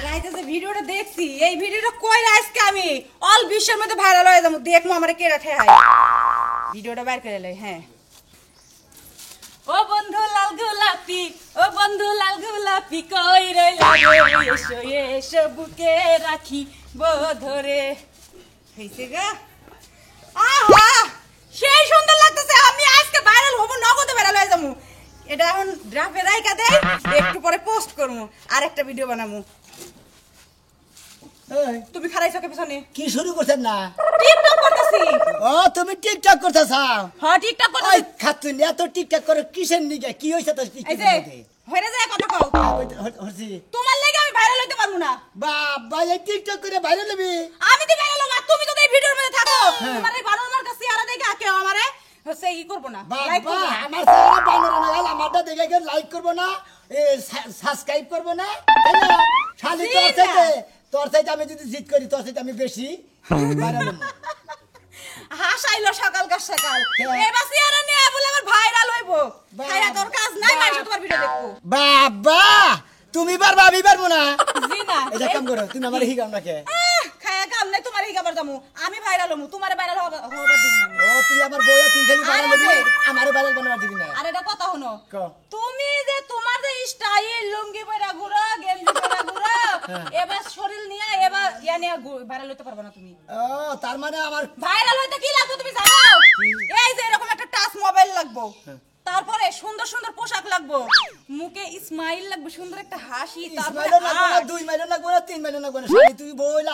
রাইতে যে ভিডিওটা দেখছি এই ভিডিওটা কইরা আজকে আমি অল বিশ্বের মধ্যে ভাইরাল হয়ে যাবো দেখমু আমারে কেডা ঠেহাই ভিডিওটা বাইর করে লই হ্যাঁ ও বন্ধু লাল গোলাপি ও বন্ধু লাল গোলাপি কই রইলা এসো এসো বুকে রাখি ধরে হইছে গা আহা সেই সুন্দর লাগতেছে আমি আজকে ভাইরাল হব নগদে ভাইরাল হয়ে যাবো এটা এখন ড্রাফে রাইখা দে একটু পরে পোস্ট করবো আর একটা ভিডিও বানাবো তুমি খারাইছো কে পিছনে কি শুরু করছেন না টিকটক করতেছি ও তুমি টিকটক করতেছ হ্যাঁ টিকটক ওই করতেছি খাতুন এত টিকটক করে কিসের নিগে কি হইছে তো এই যে হইরা যায় কথা কও হইছি তোমার লাগি আমি ভাইরাল হইতে পারবো না বাবা এই টিকটক করে ভাইরাল হবি আমি তো ভাইরাল হব তুমি তো এই ভিডিওর মধ্যে থাকো তোমার এই বানরমার কাছে চেহারা দেখে কেউ আমারে হচ্ছে ই করব না লাইক করব বাবা আমার চেহারা বানর না গেল আমারটা দেখে কেউ লাইক করব না এ সাবস্ক্রাইব করব না তাই না শালি তোর চাইতে আমি যদি জিত করি তোর চাইতে আমি বেশি ভাইরাল হব হাসাইলো সকাল এবার চেহারা নিয়ে বলে আমার ভাইরাল হইব খাইয়া তোর কাজ নাই মাইছে তোমার ভিডিও দেখবো বাবা তুমি পারবা আমি পারবো না জি না এটা কাম করো তুমি আমার হিগাম না কে খায়া কাম নাই তোমার হিগাবার দামু আমি ভাইরাল হমু তোমারে ভাইরাল হবার দিব না ও তুই আমার বউয়া তুই খালি ভাইরাল হবি আমারে ভাইরাল বানাবার দিবি না আর এটা কথা হনো ক তুমি যে তোমার যে স্টাইল লুঙ্গি পরা ঘুরো গেঞ্জি পরা ঘুরো এবার শরীর নিয়ে এবার ইয়া নিয়ে ভাইরাল হইতে পারবে না তুমি ও তার মানে আমার ভাইরাল হইতে কি লাগবে তুমি জানো এই যে এরকম একটা টাচ মোবাইল লাগবে তারপরে সুন্দর সুন্দর পোশাক লাগবে মুখে স্মাইল লাগবে সুন্দর একটা হাসি তারপরে মাইলো না 2 মাইলো না 3 মাইলো না শালি তুই বইলা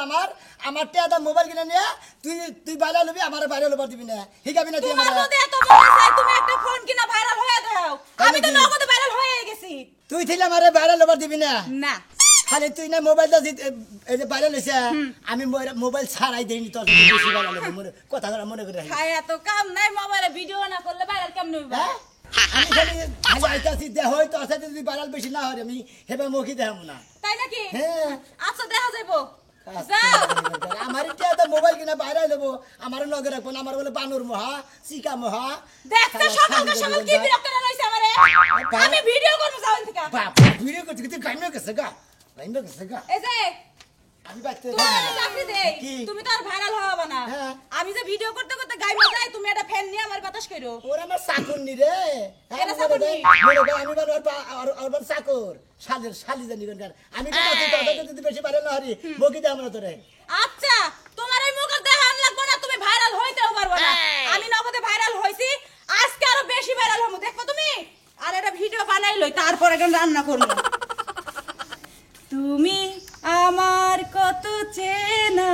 আমার টেদা মোবাইল কিনে নিয়ে তুই ভাইরাল হবি আমারে ভাইরাল হবার দিবি না হিগাবি না তুই তোমার আমারে যদি এত মনে চাই তুমি একটা ফোন কিনা ভাইরাল হয়ে দাও আমি তো নগদে ভাইরাল হয়ে গেছি তুই থিলা আমারে ভাইরাল হবার দিবি না না খালি তুই না মোবাইলটা এই যে ভাইরাল হইছে আমি মোবাইল ছাড়াই দেইনি তোর বেশি ভাইরাল হবে মনে কথা মনে করে খায় এত কাম নাই মোবাইলে ভিডিও না করলে ভাইরাল কেমনে হইবে আমি খালি আইতাছি দে হয়তো আছে যদি ভাইরাল বেশি না হয় আমি হেবে মুখি দেখাবো না তাই নাকি হ্যাঁ আচ্ছা দেখা যাইবো যাও আমার এটা মোবাইল কিনা ভাইরাল হবো আমার লগে রাখবো না আমার বলে বানুর মহা চিকা মহা দেখতে সকাল কি বিরক্ত না হইছে আমারে আমি ভিডিও করব যাওন থেকে বাপ ভিডিও করতে তুই গাইনো গেছে গা এই যে আমি বাইতে তোমার চাকরি দেই তুমি তো আর ভাইরাল হওয়া না আমি যে ভিডিও করতে করতে গাইমা যাই তুমি একটা ফ্যান নিয়ে আমার বাতাস কইরো ওরে আমার চাকর নি রে এটা চাকর নি মনে কর আমি বড় আর চাকর শালি জানি কোন আমি তো যদি বেশি ভাইরাল না হরি বকি দে আমরা তোরে আচ্ছা তোমার এই মুখ দেখান লাগবে না তুমি ভাইরাল হইতেও পারবে না আমি নগদে ভাইরাল হইছি আজকে আরো বেশি ভাইরাল হমু দেখো তুমি আর এটা ভিডিও বানাই লই তারপরে কেন রান্না করব তুমি আমার কত চেনা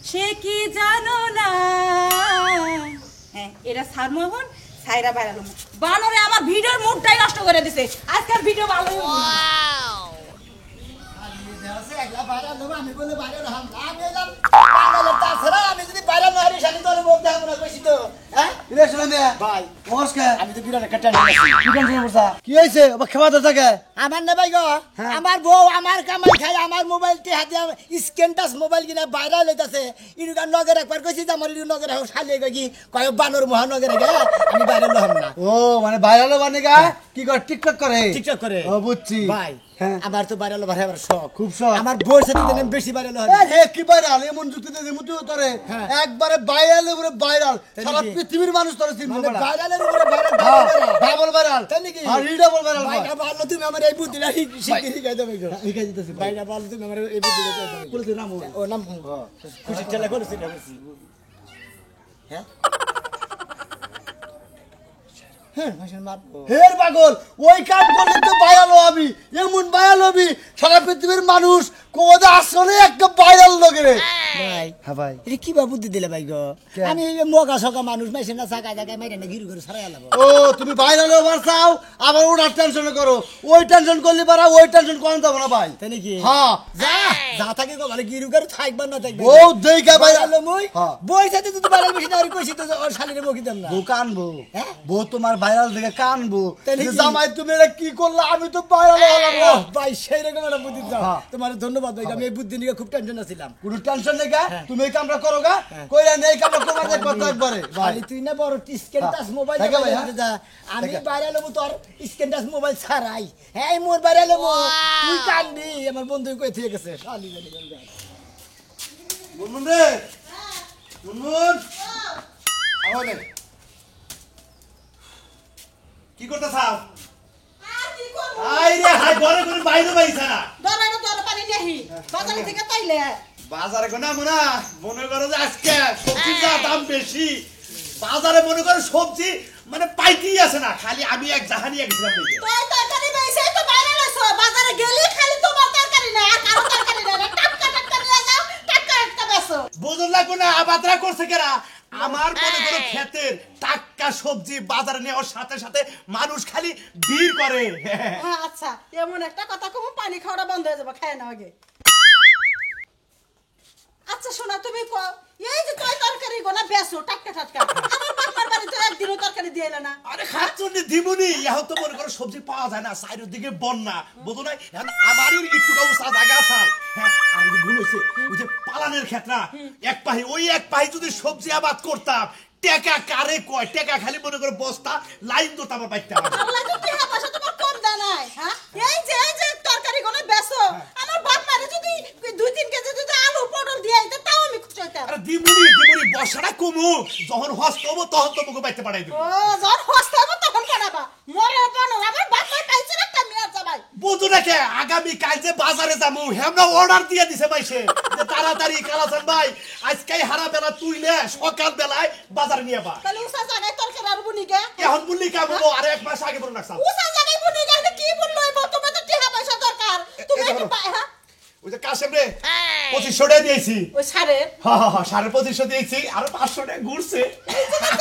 সে কি জানো না হ্যাঁ এটা সারমোহন সাইরা ভাইরাল হমু বানরে আমার ভিডিওর মুডটাই নষ্ট করে দিছে আজকের ভিডিও ভালো হইব আমি বলে ভাইরাল হম আমি এলাম বাংলাদেশ তাছাড়া আমি যদি ভাইরাল না হরি শালি তোর মুখ দেখাবো না কইছি তো হ্যাঁ ইলেকশন দে ভাই নমস্কার আমি তো বিরাট একটা টেনশন আছি কি টেনশন করছা কি হইছে ওবা খেবা তো থাকে আমার না ভাই গো আমার বউ আমার কামাই খায় আমার মোবাইল তে হাতে স্ক্রিন টাচ মোবাইল কিনা ভাইরাল হইতাছে ইরুগা নগর একবার কইছি যে আমার ইরু নগর শালি কই কয় বানর মহানগর গে আমি ভাইরাল হম না ও মানে ভাইরাল বানে গা কি করে টিকটক করে টিকটক করে ও বুঝছি ভাই আমার তো ভাইরাল হবার শখ খুব শখ আমার বউর সাথে দিন বেশি ভাইরাল হয় এ কি ভাইরাল এমন যুক্তি দে মুতু তোরে একবারে ভাইরাল উপরে ভাইরাল সারা পৃথিবীর মানুষ তোরে চিনবে মানে বড় ভাইরালের উপরে ভাইরাল ডাবল ভাইরাল তাই নাকি আর ডাবল ভাইরাল ভাই ভালো তুমি আমার এই বুদ্ধিটা শিখাই দেবে গো শিখাই দিতেছি ভাইরা ভালো তুমি আমার এই বুদ্ধিটা শিখাই দেবে বলতে নাম ও নাম খুশি ঠেলা করে সেটা বলছি হ্যাঁ হের পাগল ওই কাজ করলে তো ভাইরাল হবি এমন ভাইরাল হবি সারা পৃথিবীর মানুষ কোদা আসলে একটা ভাইরাল লোক রে ভাই হ্যাঁ ভাই এটা কি বা বুদ্ধি দিলে ভাই গো আমি এই মগা সকা মানুষ মাইছে না চাকা জায়গায় মাইরে না গিরু করে সারাই আলাবো ও তুমি ভাইরাল হবার চাও আবার ওটার টেনশন করো ওই টেনশন করলে পারা ওই টেনশন কোন যাব না ভাই তাই নাকি হ্যাঁ যা যা থাকে গো মানে গিরু করে থাকবা না থাকবা ও দেইকা ভাইরাল ভাইরাল মই বই সাথে যদি ভাইরাল বেশি না আর কইছি তো ওর শালিরে বকি দেন না বউ কানবো বউ তোমার ভাইরাল দেখে কানবো তাই নাকি? জামাই তুমি এটা কি করলে আমি তো ভাইরাল হলাম ভাই সেই রকম একটা বুদ্ধি দাও তোমার ধন্যবাদ ধন্যবাদ ভাই আমি এই বুদ্ধি নিয়ে খুব টেনশন ছিলাম কোনো টেনশন নেই গা, তুমি এই কামটা করো গা, কইরা নেই কামটা তোমাদের কথা একবারে। ভাই তুই না বড় স্ক্রিন টাচ মোবাইল দেখে ভাই, হ্যাঁ? আমি বাইরে লমু তোর স্ক্রিন টাচ মোবাইল ছাড়াই হ্যাঁ মোর বাইরে লমু তুই কানবি আমার বন্ধু কই থেকে গেছে শালি জানি মুনমুন রে, মুনমুন, আমাদের কি করতে চাও? আই রে হাই ঘরে ঘরে বাইরে বাইছা না। বাজারে কোনা মোনা মনে করো যে আজকে সবজির যা দাম বেশি, বাজারে মনে করো সবজি মানে পাইতেই আছে না, খালি আমি এক জাহানি গেছিলাম দেখে। বুঝুন লাগবো না আবাদরা করছে কেরা, আমার মনে করো ক্ষেতের টাটকা সবজি বাজারে নেওয়ার সাথে সাথে মানুষ খালি ভিড় করে। আচ্ছা এমন একটা কথা কম পানি খাওয়া বন্ধ হয়ে যাবে খায় না আগে। আচ্ছা শোনা তুমি কও এই যে তুই তরকারি গোনা বেসো টাটকা টাটকা আমার বাপমার বাড়িতে একদিনও তরকারি দিয়ে এলে না। আরে খাচ্ছনি দিবনি এখন তো মনে করো সবজি পাওয়া যায় না, সাইডের দিকে বন্যা বুঝো না, এখন আমারই একটু কাউসা জায়গা আসাল। হ্যাঁ আর ভুল হয়েছে ওই যে পালানের ক্ষেত্রা এক পাহি, ওই এক পাহি যদি সবজি আবাদ করতাম টেকা কারে কয়, টেকা খালি মনে করো বস্তা লাইন তো আমার বাইতে আমার। আল্লাহ তো টিহা পয়সা তোমার কম জানাই হ্যাঁ এই যে তরকারি গোনা বেসো আমার বাপমারে যদি 2-3 কেজি যদি আলু পটল দিয়ে আইতে তাও আমি খুশি হইতাম। আরে দিবনি বর্ষাটা কমু, যখন হস্ত হবো তখন তো মুখে বাইতে পাঠাই দেবো। ও যখন হস্তে হবে তখন কাটাবা মরে বানো আমার বাপমার পাইছে একটা মেয়ে যাবাই বুঝো না কে আগামী কাল যে বাজারে যাবো হেমনা অর্ডার দিয়ে দিছে মাইসে যে তাড়াতাড়ি কালাচান ভাই আজকে হারা বেলা তুইলে সকাল বেলায় বাজারে নিয়ে বা। তাহলে উসা জায়গায় তরকারি আর বুনি গে এখন বললি কা বলবো আর এক মাস আগে বলো না সাল। উসা জায়গায় বুনি গে কি বললো তোমার তো টিহা পয়সা দরকার তুমি একটু হ্যাঁ ওই যে কাশেম রে 2500 টাকা দিয়েছি, ওই সারে হ্যাঁ 2500 দিয়েছি আর 500 টাকা ঘুরছে।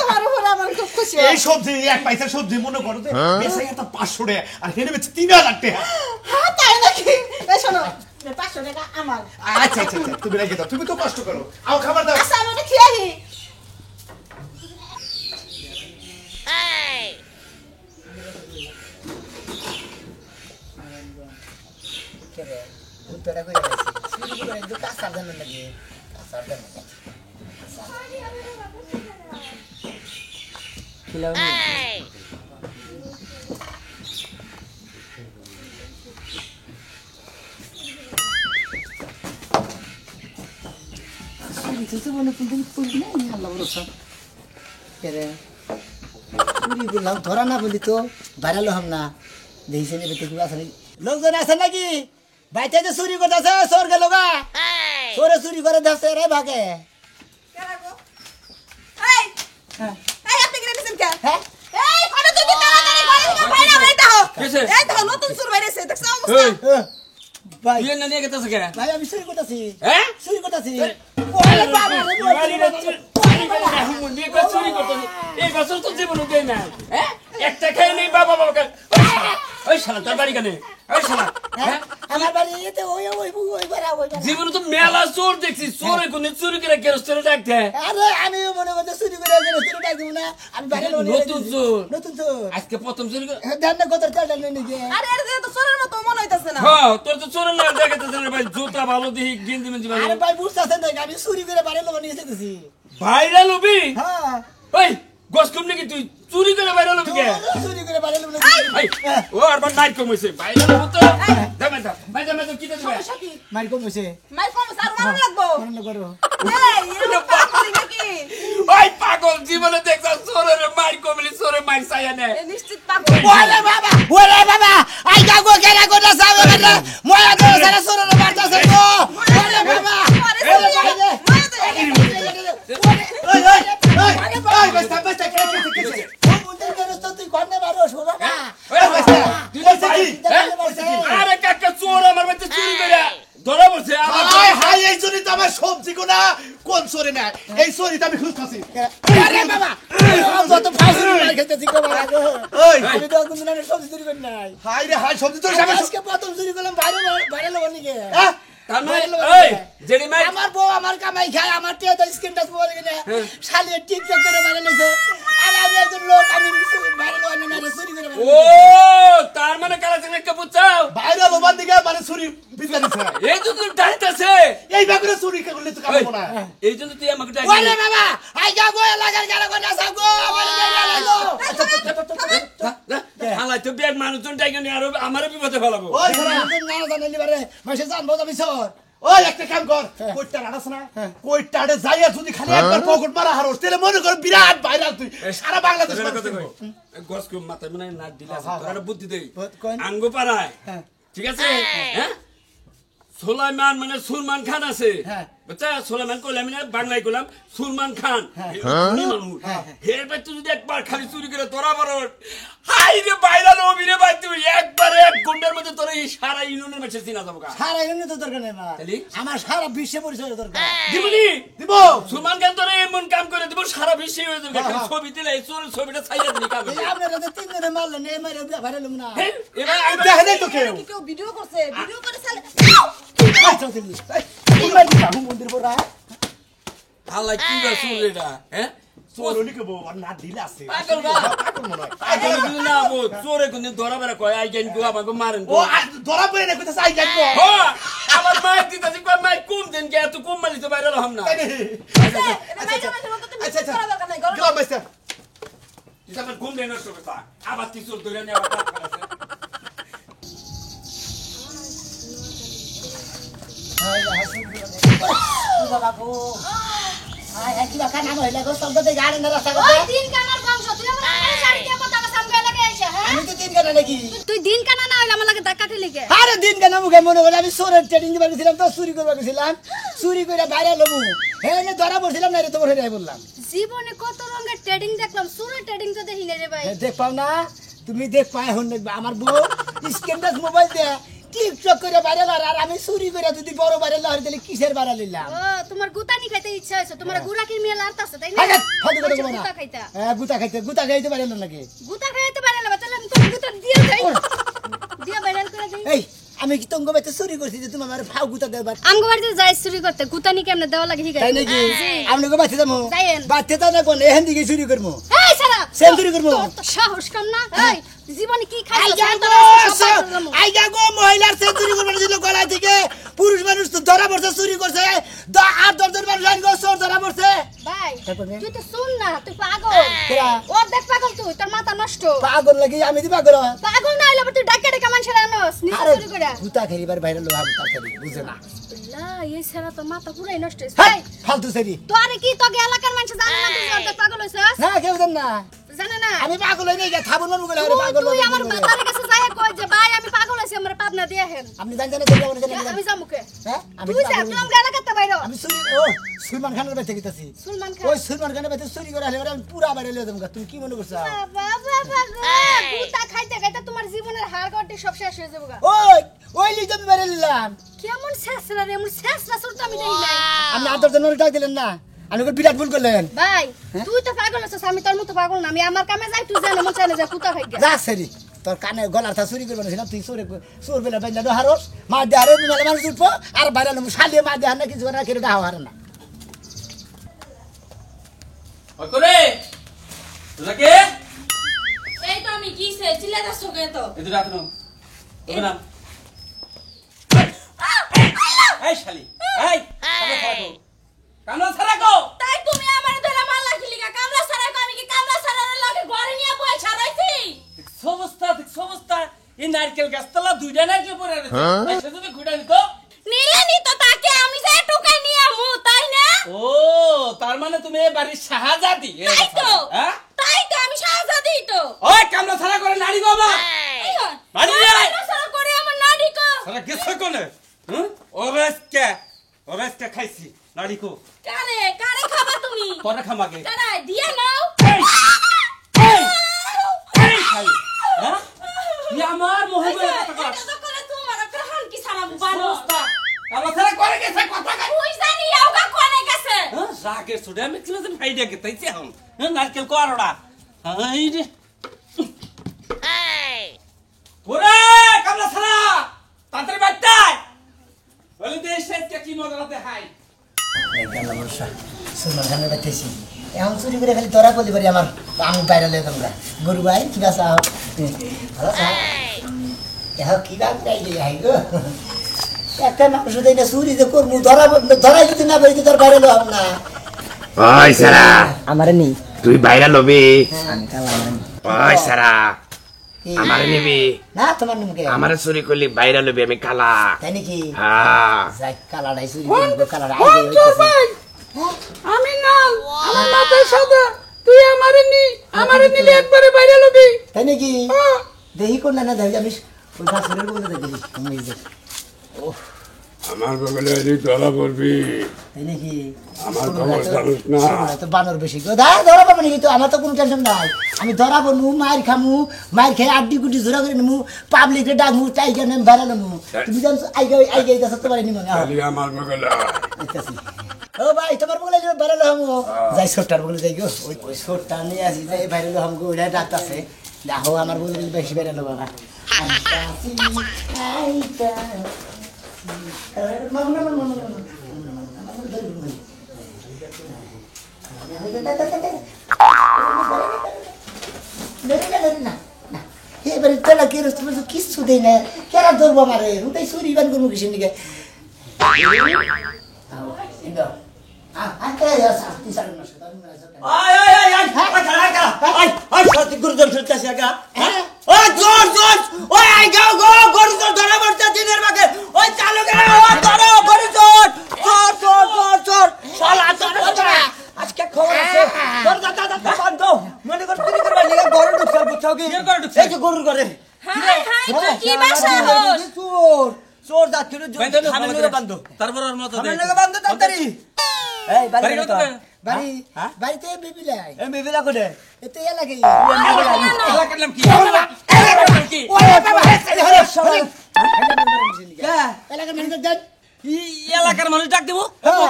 তোমার উপর আমার খুব খুশি এই সবজি এক পয়সা সবজি মনে করো যে বেশি একটা 500 টাকা আর হেনে বেচে 3000 টাকা। হ্যাঁ তাই নাকি এই শোনো 500 টাকা আমার। আচ্ছা আচ্ছা আচ্ছা তুমি রেখে দাও, তুমি তো কষ্ট করো, আও খাবার দাও। আচ্ছা আমি খেয়ে কেরে উত্তরা কই যাইছি শুরু করে একটু কাঁচা দেন লাগে কাঁচা দেন খিলাও নি তুই মনে কিন্তু পুরি না আল্লাহ রসা কেরে পুরি বললাম ধরা না বলি তো ভাইরাল হম না দেইছে নি বেতে গুলা আছে লোকজন আছে নাকি বাইতে যে চুরি করতেছে চোর গেল গা চোরে চুরি করে দেছে রে ভাগে এই হ্যাঁ এই আপনি কি নিছেন কে হ্যাঁ এই কোন তুমি তাড়াতাড়ি করে বাইরে বাইরে দাও এই দাও নতুন সুর বাইরে এসে দেখছ অবস্থা ভাই তুই না নিয়ে গেতেছ কে? ভাই আমি চুরি করতেছি হ্যাঁ? চুরি করতেছি ওরে বাবা এই বছর তো জীবনে দেয় না। হ্যাঁ? একটা খেয়ে নেই বাবা বাবাকে। ওই শালা তোর বাড়ি কেন? ওই শালা। হ্যাঁ? আমার বাড়ি এতে ওই ওই ওই বাড়া ওই বাড়া জীবনে তো মেলা চোর দেখছি, চোরে কোনে চুরি করে গেরস্তেরে ডাকতে। আরে আমি মনে করতে চুরি করে গেল চুরি ডাক দিব না আমি বাইরে নতুন চোর। নতুন চোর আজকে প্রথম চুরি করে। ধান না কত চাল নেই নিজে আরে এর তো চোরের মতো মনে হইতাছে না হ্যাঁ, তোর তো চোরের না দেখাতেছে না ভাই, জুতা ভালো দেখি গেঞ্জি মেঞ্জি ভালো। আরে ভাই বুঝতাছেন না আমি চুরি করে বাইরে লোক নিয়ে যেতেছি ভাইরাল হবি? হ্যাঁ ওই গস কম নাকি তুই চুরি করে ভাইরাল হবি কে? চুরি করে বাইরে লোক এই, ও আর বার নাইট কম হইছে। ভাইরাল হবো তো। দামে দাম। ভাই দামে তো কি দিবে? সমস্যা কি মার কম হইছে মাই কম আর মারন লাগবো মনে করো এই এর পাগল নাকি ওই পাগল জীবনে দেখছ চোরের মার কমলি চোরে মার চাইয়া নে। এ নিশ্চিত পাগল ওরে বাবা আই গাগো কেরা গোটা সাবে গেলে ময়া তো সারা সরো মারতাছে তো ওরে বাবা ওরে বাইরে এই বস্তা বস্তা কে কে ও মুন্দের করে তো তুই কোনে মারো শোনা না ওই বসে তুই বলছে কি? আরে কাকা চোর আমার মধ্যে চুরি করে ধরা বসে আমার হাই হাই এই জন্য তো আমার সবজি কোনা কোন চোরে না এই চোরি তো আমি খুঁজতাছি। আরে বাবা কত ফাউল মার খেতেছি গো বাবা গো ওই আমি তো কোন দিনের সবজি চুরি করি নাই হাই রে হাই সবজি তো আমি আজকে প্রথম চুরি করলাম বাইরে বাইরে লোক নিকে হ্যাঁ তার মানে এই জেডি মাই আমার বউ আমার কামাই খায় আমার টিয়া তো স্ক্রিন টাচ মোবাইল কিনে শালিয়ে টিকটক করে ভাইরাল হইছে আর আমি একজন লোক আমি ভাইরাল হই না রে চুরি করে ও তার মানে কালা চিংড়ি কে বুঝছাও বাইরে লোবান দিকে মানে চুরি বিজা দিছে এই তো তুই ডাইতাছে এই বাগুরে চুরি করলে তো কাম না এই জন্য তুই আমাকে ডাক ওরে বাবা আই গা গো লাগার গালা কোনা সাব গো আমার গালা লাগো হালাই তো ব্যাগ মানুষজন ডাইকে নিয়ে আরো আমারও বিপদে ফেলাবো ওই শালা না জানালি বারে মাসে জানবো আমি সর ওই একটা কাম কর কইটা আনাস না কইটাড়ে যাইয়া যদি খালি একবার পকেট মারা হারোস তাহলে মনে কর বিরাট ভাইরাল তুই সারা বাংলাদেশ গস কো মাথা মানে না দিলা তোরা বুদ্ধি দেই কোন? আঙ্গো পাড়ায় হ্যাঁ। ঠিক আছে হ্যাঁ সুলাইমান মানে সুলমান খান আছে হ্যাঁ। বুঝছা সুলাইমান কইলাম না বাংলায় কইলাম সুলমান খান উনি মানুষ হের ভাই তুই যদি একবার খালি চুরি করে তোরা বড় হাই রে ভাইরাল হবি রে ভাই তুই একবারে 1 ঘন্টার মধ্যে তোরা এই সারা ইউনিয়নের মাঝে চিনা যাবো সারা এমনি তো দরকার নেই মা তাহলে? আমার সারা বিশ্বে পরিচয় দরকার দিবনি দিব সুলমান খান তোরা এমন কাম করে দিব সারা বিশ্বে হয়ে যাবে খালি ছবি দিলে এই ছবিটা ছাইয়া দিলি কাম এই আপনারা তো তিন দিনে মারলেন এই মাইরে ভাইরাল হম না এবার দেখে নাই তো কেউ কেউ ভিডিও করছে ভিডিও করে চালে আচ্ছা দিলি এই মাইরে যাবো মন্দির পড়া আল্লাহ কি বাসু এটা হ্যাঁ চোর হলি কে বউ আর না দিলে আছে পাগল না। পাগল মনে হয় আগে যদি না বো চোরে কোন ধরা বেরা কয় আই গেন গো আমাকে মারেন ও আর ধরা পড়ে না কইতাছে আই যাইবো ও আমার মা দিতাছি কয় মাই কম দেন কে এত কম মালি তো বাইরে রহম না আচ্ছা আচ্ছা গ্রাম বাইসা আমার কম দেন নষ্ট কথা আবার তিসুর ধরে নিয়ে আবার দাঁত ফালাছে বাবা গো আই কি বাকা নাম হইলা গো শব্দ দে গাড়ি না রাস্তা ওই দিন কানার বংশ তুই আমার কানে শাড়ি দিয়ে মত আমার সামনে লাগে আইছে হ্যাঁ আমি তো তিন কানা নাকি তুই দিন কানা না হইলে আমার লাগে ধাক্কা ঠেলি কে আরে দিন কেন মুখে মনে করে আমি চোরের ট্রেনিং দিবার গেছিলাম তো চুরি করবার গেছিলাম চুরি করে বাইরে লমু হ্যাঁ ধরা পড়ছিলাম না রে তোমার হেরে বললাম জীবনে কত রঙের ট্রেডিং দেখলাম সুরে ট্রেডিং তো দেখি না রে ভাই দেখ পাও না তুমি দেখ পায় হন আমার বউ স্ক্যান্ডাস মোবাইল দিয়ে টিকটক করে বাইরে আর আমি চুরি করে যদি বড় বাইরে লহর দিলে কিসের বাইরে নিলাম ও তোমার গুতানি খাইতে ইচ্ছা হইছে তোমার গুরাকির মিয়া লারতাছে তাই না আগে ফাদি করে দেবো না গুতা খাইতা হ্যাঁ গুতা খাইতে পারে না নাকি গুতা খাইতে পারে না তাহলে আমি তোর গুতা দিয়ে যাই দিয়া ভাইরাল করে দেই এই আমি কি তোমাকে বাইতে চুরি করছি যে তুমি আমার ফাউ গুতা দেবার আমগো বাড়িতে যাই চুরি করতে গুতানি কেমনে দেওয়া লাগে ঠিক তাই নাকি আমি গো বাইতে যাবো যাইয়েন। বাইতে তা না কোন এখান দিকে চুরি করবো এই সারা সেম চুরি করবো তোর তো সাহস কম না এই জীবনে কি আই খাইছো যাগো মহিলার সেঞ্চুরি করবার ছিল গলা থেকে পুরুষ মানুষ তো ধরা পড়ছে চুরি করছে আর 10 জন মানুষ আইন চোর ধরা পড়ছে ভাই তারপরে? তুই তো শুন না তুই পাগল কেরা? ও দেখ পাগল তুই তোর মাথা নষ্ট পাগল লাগি আমি দিবা করো পাগল না হইলে আবার তুই ডাক্কা ডাক্কা মানুষের আনস নিজে আরে চুরি করে গুতা খেলিবার বাইরে লোক আমি তা করি বুঝে না লা এই সারা তো মাথা পুরাই নষ্ট হইছে হ্যাঁ এই, ফালতু সেরি তোরে কি তোকে এলাকার মানুষ জানে না তুই অর্ধেক পাগল হইছস না কেউ জান না জানে না আমি পাগল হই নাই থাবুন না মুগলে আরে পাগল তুই আমার মাথার কাছে যাই কই যে ভাই আমি পাগল হইছি আমার পাবনা দিয়ে হেন আপনি জানেন না দেখে জানেন আমি যামুকে হ্যাঁ আমি তুই যা পাগল তুই হই। আমার এলাকাতে বাইরে আমি চুরি ও সুলমান খানের বাইতে গিয়েছি সুলমান খান ওই সুলমান খানের বাইতে চুরি করে আলে আমি পুরা বাইরে লয়ে দেবো তুমি কি মনে করছো বাবা বাবা গুতা খাইতে খাইতে তোমার জীবনের হাড় গড়টি সব শেষ হয়ে যাবে ওই ওই লিজ আমি বাইরে নিলাম কেমন শেষরা রে এমন শেষরা সুর তো আমি দেই নাই আপনি আদর জন্য ডাক দিলেন না আপনি তো বিরাট ভুল করলেন ভাই তুই তো পাগল আছিস আমি তোর মতো পাগল না আমি আমার কামে যাই তুই জানো মন চাইলে যা কুতা হই গে যা সেরি তোর কানে গলার থা চুরি করবে না তুই চোর বেলা বাইন্দা হারস মা দে হারে মেলা মানুষ উঠবো আর বাইরে শালিয়ে মা দে হার না কিছু না কেটে ডাহা হারে না ওই করে লাগে এই তো আমি কি সে চিল্লা যাচ্ছ কে তো এদিকে রাখ নাও ওকে নাম এই শালি এই কামলা ছাড়া কো তাই তুমি আমারে ধরে মারলা কি লিগা কামলা ছাড়া আমি কি কামলা ছাড়ার লগে ঘরে নিয়ে বই ছাড়াইছি সমস্ত এই নারকেল গাছতলা দুইটা নারকেল পড়ে আছে এসে তুমি ঘুরে নিত নিলে নি তো তাকে আমি যে টুকাই নিয়ে আমু তাই না ও তার মানে তুমি এই বাড়ির শাহজাদি তাই তো হ্যাঁ তাই তো আমি শাহজাদি তো ওই কামলা ছাড়া করে নারী গো মা এই হন বাড়ি যা। কামলা ছাড়া করে আমার নাড়ি কো সারা গেছে কোনে ওবেসকে খাইছি নারী কো কারে কারে খাবা তুমি তোরা খামাকে কারে দিয়া নাও এই এই খাই হ্যাঁ ই আমার মোহবে কথা কর এটা তো করে তোমার গ্রহণ কি সারা বানো কামলা ছাড়া করে গেছে কথা কই তুই জানি আওগা কোনে গেছে রাগের সুডে আমি ছিল যে ফাইডা গেতাইছি এখন নারকেল কো আরোড়া এই রে ওরে কামলা ছাড়া তাড়াতাড়ি বাড়তাই বলে দে শেষ কে কি মজাতে হাই সুলমান খানের বাচ্চাছি এখন চুরি করে খালি ধরা করতে পারি আমার আমি বাইরে লয়ে তোমরা গরু ভাই কিবা চাও ভালো চাও এখন কিবা চাই হাই গো একটা মানুষ দেয় না চুরি যে করবো ধরাই যদি না পারি তোর বাইরে লওয়া না ওই সারা আমারে নেই তুই বাইরে লবি আমি কালা ওই সারা আমারে নিবি না তোমার নামকে আমারে চুরি করলি বাইরে লবি আমি কালা তাই নাকি হ্যাঁ যাই কালাড়াই চুরি করবো কালাড়া আগে হইতেছে আমি নাম আমার মাথায় সাদা তুই আমারে নিলে একবারে বাইরে লবি তাই নাকি দেখি কোন না দেখি আমি ওই গাছের বলে দেখি আমি আমার বগলে এলি ধরা পড়বি তাই নাকি আমার খবর জানিস না তো বানর বেশি গো ধরা পাবো নাকি তো আমার তো কোনো টেনশন নাই আমি ধরা বনু মায়ের খামু মায়ের খেয়ে আড্ডি গুটি জোরা করে নিমু পাবলিকে ডাকমু টাইকে নেম বেড়ালামু তুমি জানো আইগে যাচ্ছে তোমার নিমু খালি আমার বগলে ও ভাই তোমার বলে বেড়ালো হামু যাই ছোট্টার বলে যাই গো ওই ছোট্টা নিয়ে আসি যাই বাইরে হাম গো ওইটা ডাক্তার আছে দেখো আমার বলে বেশি বেড়ালো বাবা এবারে তোলা কে কিচ্ছু দেই না কেরা ধরবো আমারে ওটাই চুরি বান করবো কিসের দিকে আজকে খবর আছে মনে কর চুরি করবা লিগা গরু ঢুকছাল বুঝছাও কি এই যে গরুর ঘরে হাই হাই তুই কি বাসাহস চোর চোর যাচ্ছিল খামের বান্ধব তারপর ওর মতো খামের লাগা বান্ধব তাড়াতাড়ি এই বাড়ি কত বাড়ি বাড়িতে বিবিলাই এই বিবিলা কোনে এতে লাগে এলাকার নাম কি ওরে বাবা এলাকার মানুষ দেন এলাকার মানুষ ডাক দেবো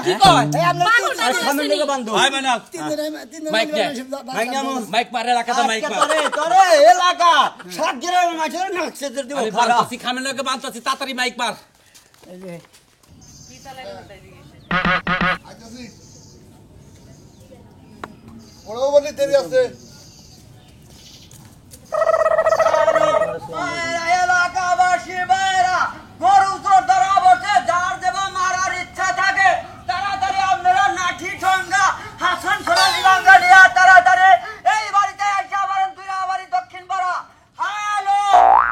কি কয় এই আপনার খামের লাগা বান্ধব ভাই মানে তিন মাইক দে মাইক নামো মাইক মার এলাকাতে মাইক মার তোরে এলাকা সাত গ্রামের মাঝে নাকছে দিব আমি বাঁধতাছি খামের লোকে বাঁধতাছি তাড়াতাড়ি মাইক মার ওরাও বলি দেরি আছে এলাকাবাসী ভাইরা গরু চোর ধরা বসে যার দেবা মারার ইচ্ছা থাকে তাড়াতাড়ি আপনারা নাঠি ঠঙ্গা হাসান সোনালি বাঙ্গা নিয়ে তাড়াতাড়ি এই বাড়িতে এসে আবার দুই বাড়ি দক্ষিণ পাড়া হ্যালো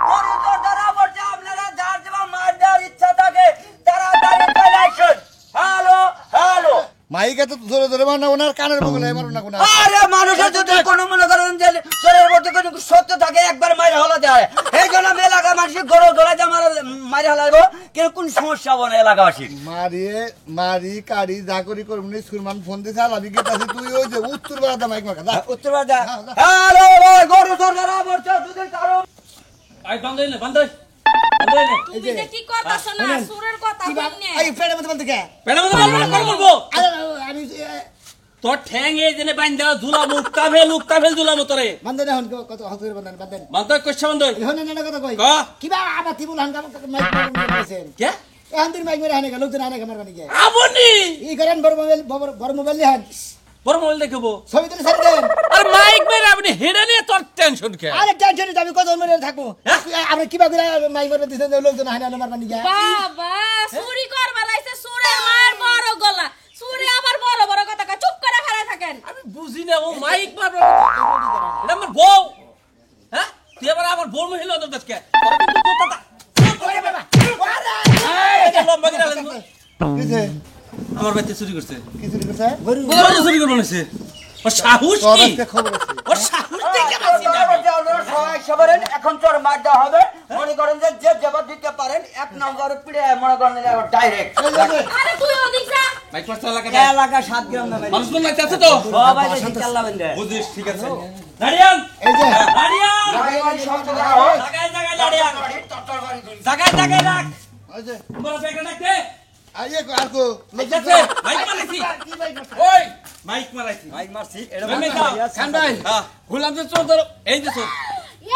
গরু চোর ধরা বসে আপনারা যার দেবা মার দেওয়ার ইচ্ছা থাকে তাড়াতাড়ি চলে আসুন হ্যালো হ্যালো মাইকে তো ধরে ধরে মারনা ওনার কানের বগলে মারো না কোনা আরে মানুষের যদি কোনো মনে করেন যে শরীরের মধ্যে কোনো সত্য থাকে একবার মাইরে হলা দেয় এই জন্য আমি এলাকার মানুষের গরু ধরে যে আমার মাইরে হলাবো কিন্তু কোন সমস্যা হবে না এলাকাবাসী মারি কাড়ি যা করি করবি সুরমান ফোন দিছে আর আমি গেতাছি তুই ওই যে উত্তর বেড়াতে মাইক মাখা দা উত্তর বাজা হ্যালো গরু ধরা বলছো যদি কারো আই বান্ধই না বান্ধই বান্ধই না তুমি যে কি করতাছ না সুরের কথা বলনে এই পেড়ে মধ্যে বলতে কে পেড়ে মধ্যে বলবো না কর বলবো আরে আমি তোর ঠ্যাং এই জেনে বাইন্দা ঝুলামু উক্তাভেল ঝুলামু তোরে বন্ধ না হন কত হতুর বন্ধ বান্ধেন বান্ধই কইছ বান্ধই হন না কথা কই ক কিবা আবার তিবুল হান কাম মাইক কইছেন কে এখন তুমি মাইক মেরে হানে গেল লোকজন হানে কামার বানি কে আপনি ই করেন বড় মোবাইল লিহান বড় মোবাইল দেখবো ছবি তুলে ছেড়ে দেন আর মাইক মেরে আপনি হেডে নিয়ে তোর টেনশন কে আরে টেনশন নিতে আমি কত মেরে থাকবো আপনি কিবা করে মাইক মেরে দিছেন লোকজন হানে আমার বানি কে বাবা চুরি করবা লাইছে সুরের মার বড় গলা সুরে আবার বড় বড় কথা কয় চুপ করে খাড়া থাকেন আমি বুঝি না ও মাইক মারবে এটা আমার বউ হ্যাঁ তুই আবার আমার বউ মহিলা তো দেখকে তোর কিন্তু কথা ওরে বাবা এটা লম্বা করে লাগবে কিছে আমার বাচ্চা চুরি করছে কি চুরি করছে গরু গরু চুরি করে বলেছে ও সাহস তোর কি একটা খবর আছে ও সাহস দেখে পাচ্ছি না এখন চোর মার দেওয়া হবে মনে করেন যে যে জবাব দিতে পারেন এক নম্বর পিড়ে মনে করেন ডাইরেক্ট আরে তুই ওদিক যা মাইক মারতে লাগা এলাকা 7 গ্রাম না মানুষ মন লাগতে আছে তো সবাই দেখি চাল্লা বেন্দে বুঝিস ঠিক আছে দাঁড়িয়ান এই যে দাঁড়িয়ান জায়গায় জায়গায় রাখ এই যে বড় ব্যাগটা রাখতে আইয়ে আর কো ঠিক আছে মাইক মারছি ওই মাইক মারাইছি মাইক মারছি খান ভাই হ্যাঁ গোলাম যে চোর ধরো এই যে চোর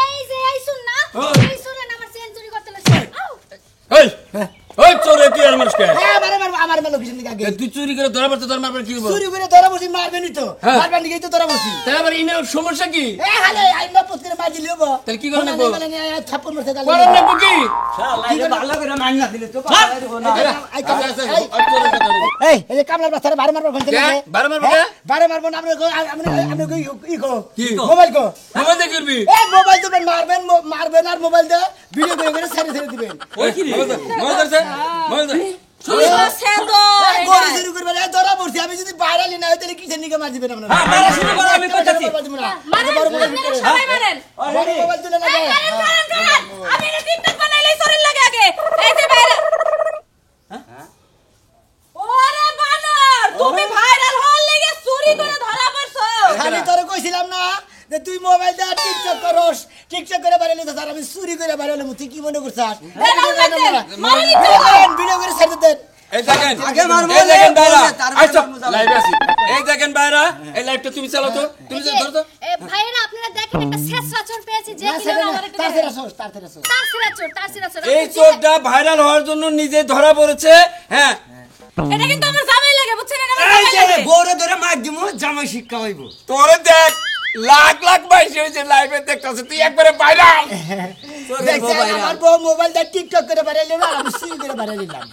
এই যে এই শুন না এই শুনে আমার চেন চুরি করতে লাগছে এই ওই চোর তুই আর মানুষকে হ্যাঁ আমার মেলো কিছু দিকে আগে তুই চুরি করে ধরা পড়তে তোর মারবার কি হবো চুরি করে ধরা বসি মারবেনি তো হ্যাঁ। মারবেন দিকেই তো ধরা বসি তাহলে আবার ইনে সমস্যা কি এ হালে আইনা পথ করে মার দিলি হবো তাহলে কি করবে বল? ছাপ্পন মারতে গালি করেন না কি এই এই যে কামলার বাচ্চারা বারে মারবার ফোন কে? বারে মারবো কে? বারে মারবো না আপনি ই কো কি? মোবাইল কো মোবাইল দিয়ে করবি এই মোবাইল দিবেন মারবেন আর মোবাইল দিয়ে ভিডিও করে ছেড়ে দিবেন ওই কি মোবাইল ধরছে মোবাইল ধর চুরি করছে তো এই গরু চুরি করবেন এই ধরা পড়ছি আমি যদি বাইরালি না হয় তাহলে কিসের নিকে মার দিবেন আপনারা হ্যাঁ, মারা শুরু করো, আমি কইতাছি। মারেন, বড় মোবাইল আপনারা সবাই মারেন। বড় মোবাইল তুলে লাগে আমি এটা টিকটক বানাইলেই চুরির লাগে আগে এই যে ভাইরাল ওরে বানর তুমি ভাইরাল হওয়ার লাগি চুরি করে ধরা পড়ছো আমি তোরে কইছিলাম না যে তুই মোবাইল দিয়ে টিকটক করস টিকটক করে বাইরে তো স্যার আমি চুরি করে বাইরে তুই কি মনে করছস ভিডিও করে ছেড়ে দেন এই দেখেন এই দেখেন বাইরা আচ্ছা লাইভে আছি এই দেখেন বাইরা এই লাইভটা তুমি চালাও তো তুমি ধরো তো ভাইরা আপনারা দেখেন একটা শেষরা চোর পেয়েছি যে না কিনা ছেড়ে আমার একটু তার দেখেন। ছেড়ে আসো তার সিরা চোর এই চোরটা ভাইরাল হওয়ার জন্য নিজে ধরা পড়েছে হ্যাঁ এটা কিন্তু আমার জামাই লাগে বুঝছেন এটা আমার এই জামাই যে লাগে বউরে ধরে মার দিমু জামাই শিক্ষা হইব তোরে দেখ লাখ লাখ বাইশে হয়েছে লাইভে দেখতেছে তুই একবারে ভাইরাল দেখছেন আমার বউ মোবাইল দিয়ে টিকটক করে বাইরে আমি চুরি করে বাইরে নিলাম